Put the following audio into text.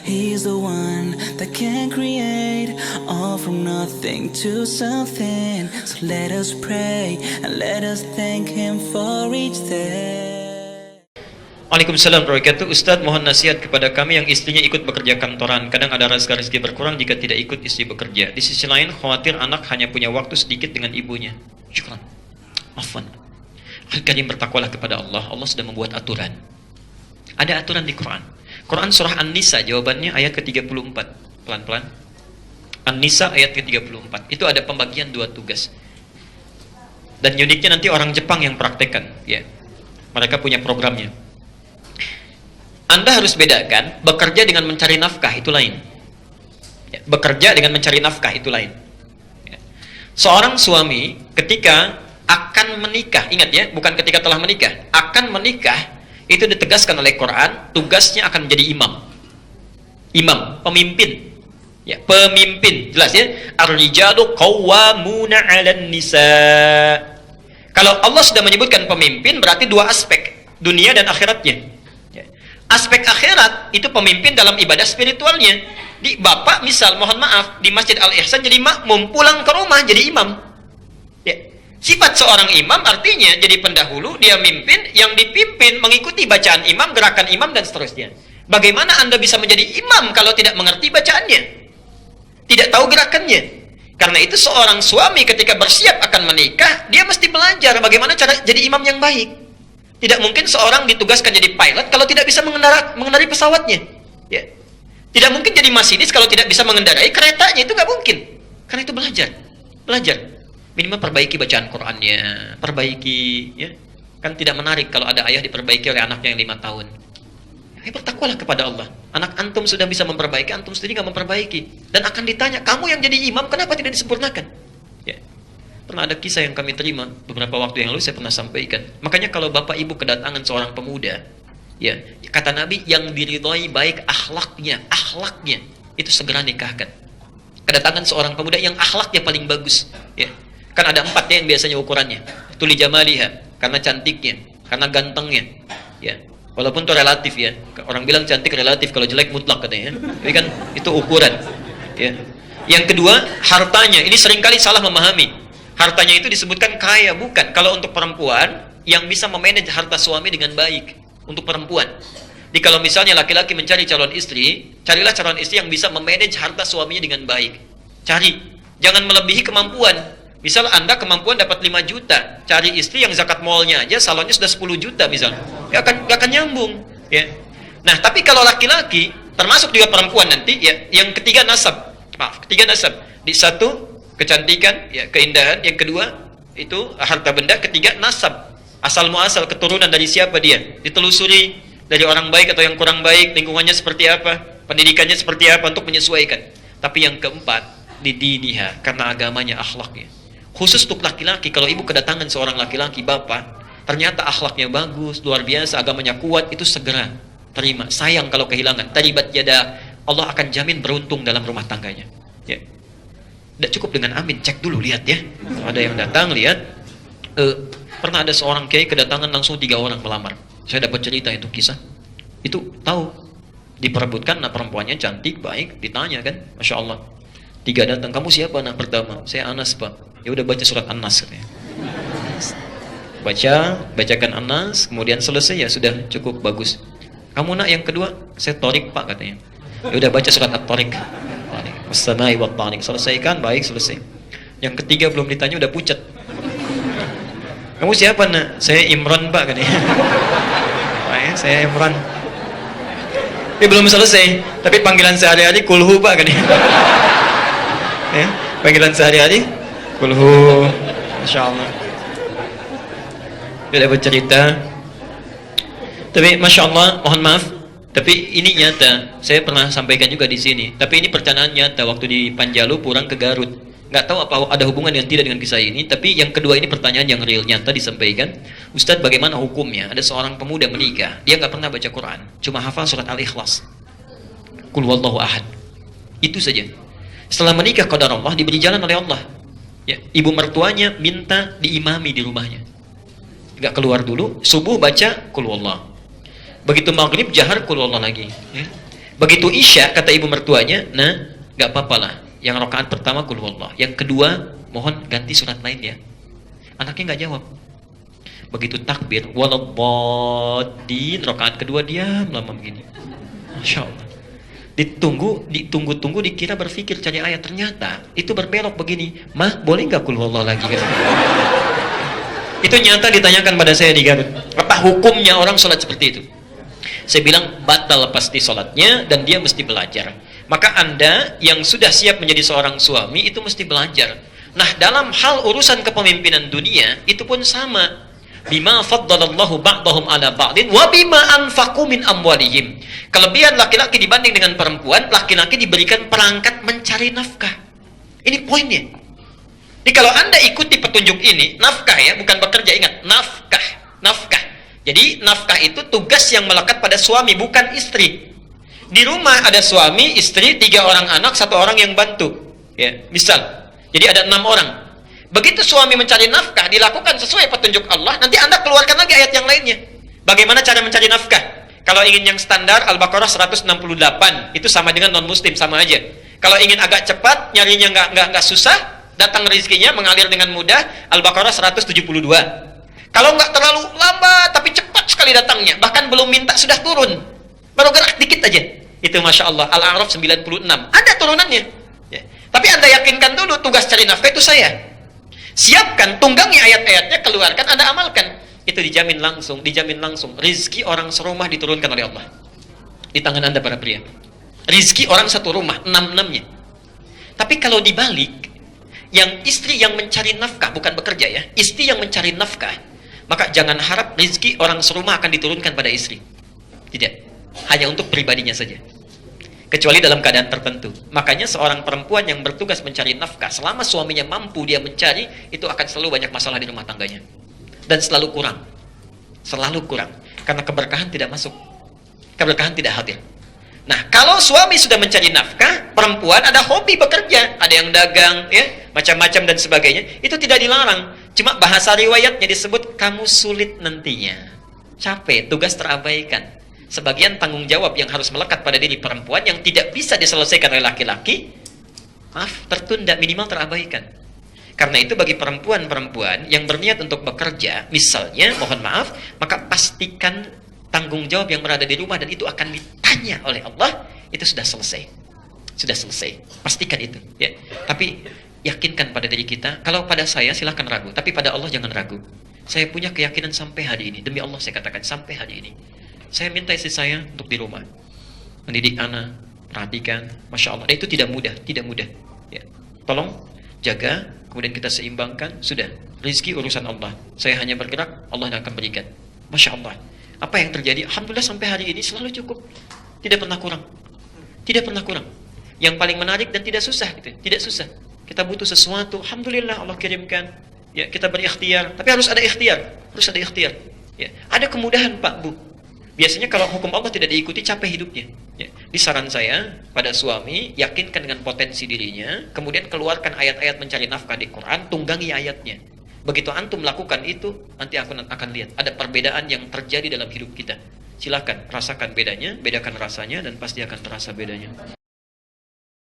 He's the one that can create all from nothing to something. So let us pray and let us thank Him for each day. Waalaikumsalam warahmatullahi wabarakatuh. Ustadz, mohon nasihat kepada kami yang istrinya ikut bekerja kantoran. Kadang ada rasa rezeki berkurang jika tidak ikut istri bekerja. Di sisi lain, khawatir anak hanya punya waktu sedikit dengan ibunya. Syukran. Afwan. Al-Karim, bertakwalah kepada Allah. Allah sudah membuat aturan. Ada aturan di Quran. Quran surah An-Nisa, jawabannya ayat ke-34. Pelan-pelan. An-Nisa ayat ke-34. Itu ada pembagian dua tugas. Dan uniknya nanti orang Jepang yang praktekkan. Ya. Mereka punya programnya. Anda harus bedakan bekerja dengan mencari nafkah, itu lain. Ya. Bekerja dengan mencari nafkah, itu lain. Ya. Seorang suami ketika akan menikah, ingat ya, bukan ketika telah menikah, akan menikah, itu ditegaskan oleh Quran, tugasnya akan menjadi imam. Imam, pemimpin. Ya, pemimpin, jelas ya. Ar-rijalu qawwamuna 'alan nisa. Kalau Allah sudah menyebutkan pemimpin, berarti dua aspek, dunia dan akhiratnya. Ya. Aspek akhirat itu pemimpin dalam ibadah spiritualnya. Di bapak misal, mohon maaf, di Masjid Al-Ihsan jadi makmum, pulang ke rumah jadi imam. Ya. Sifat seorang imam artinya jadi pendahulu, dia mimpin, yang dipimpin mengikuti bacaan imam, gerakan imam, dan seterusnya. Bagaimana Anda bisa menjadi imam kalau tidak mengerti bacaannya? Tidak tahu gerakannya. Karena itu seorang suami ketika bersiap akan menikah, dia mesti belajar bagaimana cara jadi imam yang baik. Tidak mungkin seorang ditugaskan jadi pilot kalau tidak bisa mengendarai pesawatnya. Ya. Tidak mungkin jadi masinis kalau tidak bisa mengendarai keretanya, itu nggak mungkin. Karena itu belajar. Minimal perbaiki bacaan Qur'annya, perbaiki, ya. Kan tidak menarik kalau ada ayah diperbaiki oleh anaknya yang 5 tahun. Ya, bertakwalah kepada Allah. Anak antum sudah bisa memperbaiki, antum sendiri nggak memperbaiki. Dan akan ditanya, kamu yang jadi imam kenapa tidak disempurnakan? Ya. Pernah ada kisah yang kami terima beberapa waktu yang lalu, saya pernah sampaikan. Makanya kalau bapak ibu kedatangan seorang pemuda, ya, kata Nabi, yang diridhoi baik akhlaknya, itu segera nikahkan. Kedatangan seorang pemuda yang akhlaknya paling bagus, ya. Kan ada 4 ya yang biasanya ukurannya. Tuli jamaliha, karena cantiknya, karena gantengnya, ya. Walaupun itu relatif ya. Orang bilang cantik relatif, kalau jelek mutlak katanya. Tapi kan itu ukuran, ya. Yang kedua, hartanya. Ini seringkali salah memahami. Hartanya itu disebutkan kaya, bukan. Kalau untuk perempuan yang bisa memanage harta suami dengan baik, untuk perempuan. Jadi kalau misalnya laki-laki mencari calon istri, carilah calon istri yang bisa memanage harta suaminya dengan baik. Cari, jangan melebihi kemampuan. Misal Anda kemampuan dapat 5 juta, cari istri yang zakat malnya aja salonnya sudah 10 juta misal. Gak akan nyambung, ya. Nah, tapi kalau laki-laki, termasuk juga perempuan nanti, ya, yang ketiga nasab. Ketiga nasab. Di satu, kecantikan, ya, keindahan. Yang kedua, itu harta benda. Ketiga, nasab. Asal muasal, keturunan dari siapa dia. Ditelusuri dari orang baik atau yang kurang baik, lingkungannya seperti apa, pendidikannya seperti apa untuk menyesuaikan. Tapi yang keempat, didiniha, karena agamanya, akhlaknya. Khusus untuk laki-laki, kalau ibu kedatangan seorang laki-laki, bapak, ternyata akhlaknya bagus, luar biasa, agamanya kuat, itu segera terima. Sayang kalau kehilangan. Taribat yada, Allah akan jamin beruntung dalam rumah tangganya. Ya. Tidak cukup dengan amin, cek dulu, lihat ya. Ada yang datang, lihat. Pernah ada seorang kiai kedatangan langsung 3 orang melamar. Saya dapat cerita itu kisah. Itu tahu, diperebutkan, nah perempuannya cantik, baik, ditanya kan, Masya Allah. 3 datang, kamu siapa anak pertama? Saya Anas pak. Ya udah baca surat An-Nas katanya. Bacakan An-Nas, kemudian selesai, ya sudah cukup bagus. Kamu nak yang kedua? Saya Torik pak katanya. Ya udah baca surat At-Torik. Was-samai wat-tariq. Selesaikan, baik, selesai. Yang ketiga belum ditanya udah pucat. Kamu siapa nak? Saya Imran pak katanya. Pak ya, saya Imran. Dia belum selesai, tapi panggilan sehari-hari kulhu pak katanya. Ya, panggilan sehari-hari kulhu, insyaallah. Dia dapat cerita. Tapi masya Allah, mohon maaf, tapi ini nyata. Saya pernah sampaikan juga di sini. Tapi ini pertanyaan nyata waktu di Panjalu pulang ke Garut. Nggak tahu apa ada hubungan yang tidak dengan kisah ini. Tapi yang kedua ini pertanyaan yang real, nyata disampaikan. Ustadz, bagaimana hukumnya? Ada seorang pemuda menikah, dia nggak pernah baca Quran, cuma hafal surat Al-Ikhlas, Qul huwallahu ahad. Itu saja. Setelah menikah qadar Allah, diberi jalan oleh Allah. Ya, ibu mertuanya minta diimami di rumahnya. Nggak keluar dulu, subuh baca Qul huwallah. Begitu maghrib jahar Qul huwallah lagi. Ya. Begitu Isya, kata ibu mertuanya, nah, gak apa-apa lah. Yang rakaat pertama qul huwallah, yang kedua mohon ganti surat lain ya. Anaknya gak jawab. Begitu takbir, waladdallin, rakaat kedua diam lama begini. Masya Allah. Ditunggu-tunggu dikira berpikir cari ayat, ternyata itu berbelok begini. Mah, boleh nggak qul huwallah lagi? Itu nyata ditanyakan pada saya di Garut. Apa hukumnya orang sholat seperti itu? Saya bilang batal pasti sholatnya dan dia mesti belajar. Maka Anda yang sudah siap menjadi seorang suami itu mesti belajar. Nah, dalam hal urusan kepemimpinan dunia itu pun sama. Bima faddalallahu ba'dahum ala ba'din wa bima anfaqu min amwalihim. Kelebihan laki-laki dibanding dengan perempuan, laki-laki diberikan perangkat mencari nafkah. Ini poinnya. Jadi kalau Anda ikuti petunjuk ini, nafkah ya, bukan bekerja, ingat, nafkah, nafkah. Jadi nafkah itu tugas yang melekat pada suami, bukan istri. Di rumah ada suami, istri, 3 orang anak, 1 orang yang bantu. Ya, misal. Jadi ada 6 orang. Begitu suami mencari nafkah, dilakukan sesuai petunjuk Allah, nanti Anda keluarkan lagi ayat yang lainnya. Bagaimana cara mencari nafkah? Kalau ingin yang standar, Al-Baqarah 168, itu sama dengan non-muslim, sama aja. Kalau ingin agak cepat, nyarinya nggak susah, datang rezekinya mengalir dengan mudah, Al-Baqarah 172. Kalau nggak terlalu lambat, tapi cepat sekali datangnya, bahkan belum minta sudah turun, baru gerak dikit aja, itu Masya Allah. Al-A'raf 96, ada turunannya ya. Tapi Anda yakinkan dulu, tugas cari nafkah itu saya. Siapkan, tunggangi ayat-ayatnya, keluarkan, Anda amalkan. Itu dijamin langsung. Rizki orang serumah diturunkan oleh Allah di tangan Anda para pria. Rizki orang satu rumah, 6-6-nya. Tapi kalau dibalik, yang istri yang mencari nafkah, bukan bekerja ya, istri yang mencari nafkah, maka jangan harap rizki orang serumah akan diturunkan pada istri. Tidak. Hanya untuk pribadinya saja. Kecuali dalam keadaan tertentu. Makanya seorang perempuan yang bertugas mencari nafkah, selama suaminya mampu dia mencari, itu akan selalu banyak masalah di rumah tangganya. Dan selalu kurang. Selalu kurang. Karena keberkahan tidak masuk. Keberkahan tidak hadir. Nah, kalau suami sudah mencari nafkah, perempuan ada hobi bekerja, ada yang dagang, ya, macam-macam dan sebagainya, itu tidak dilarang. Cuma bahasa riwayatnya disebut kamu sulit nantinya. Capek, tugas terabaikan. Sebagian tanggung jawab yang harus melekat pada diri perempuan yang tidak bisa diselesaikan oleh laki-laki, maaf, tertunda, minimal terabaikan. Karena itu bagi perempuan-perempuan yang berniat untuk bekerja, misalnya, mohon maaf, maka pastikan tanggung jawab yang berada di rumah dan itu akan ditanya oleh Allah, itu sudah selesai. Sudah selesai. Pastikan itu. Ya. Tapi yakinkan pada diri kita, kalau pada saya silahkan ragu, tapi pada Allah jangan ragu. Saya punya keyakinan sampai hari ini, demi Allah saya katakan, sampai hari ini. Saya minta istri saya untuk di rumah, mendidik anak, perhatikan, Masya Allah. Dan itu tidak mudah, tidak mudah. Ya. Tolong jaga, kemudian kita seimbangkan, sudah. Rizki urusan Allah. Saya hanya bergerak, Allah yang akan berikan. Masya Allah. Apa yang terjadi? Alhamdulillah sampai hari ini selalu cukup. Tidak pernah kurang. Tidak pernah kurang. Yang paling menarik dan tidak susah, gitu. Tidak susah. Kita butuh sesuatu, Alhamdulillah Allah kirimkan. Ya, kita berikhtiar, tapi harus ada ikhtiar. Harus ada ikhtiar. Ya. Ada kemudahan, Pak, Bu. Biasanya kalau hukum Allah tidak diikuti, capek hidupnya. Ya. Di saran saya pada suami, yakinkan dengan potensi dirinya, kemudian keluarkan ayat-ayat mencari nafkah di Quran, tunggangi ayatnya. Begitu antum melakukan itu, nanti aku akan lihat ada perbedaan yang terjadi dalam hidup kita. Silakan rasakan bedanya, bedakan rasanya, dan pasti akan terasa bedanya.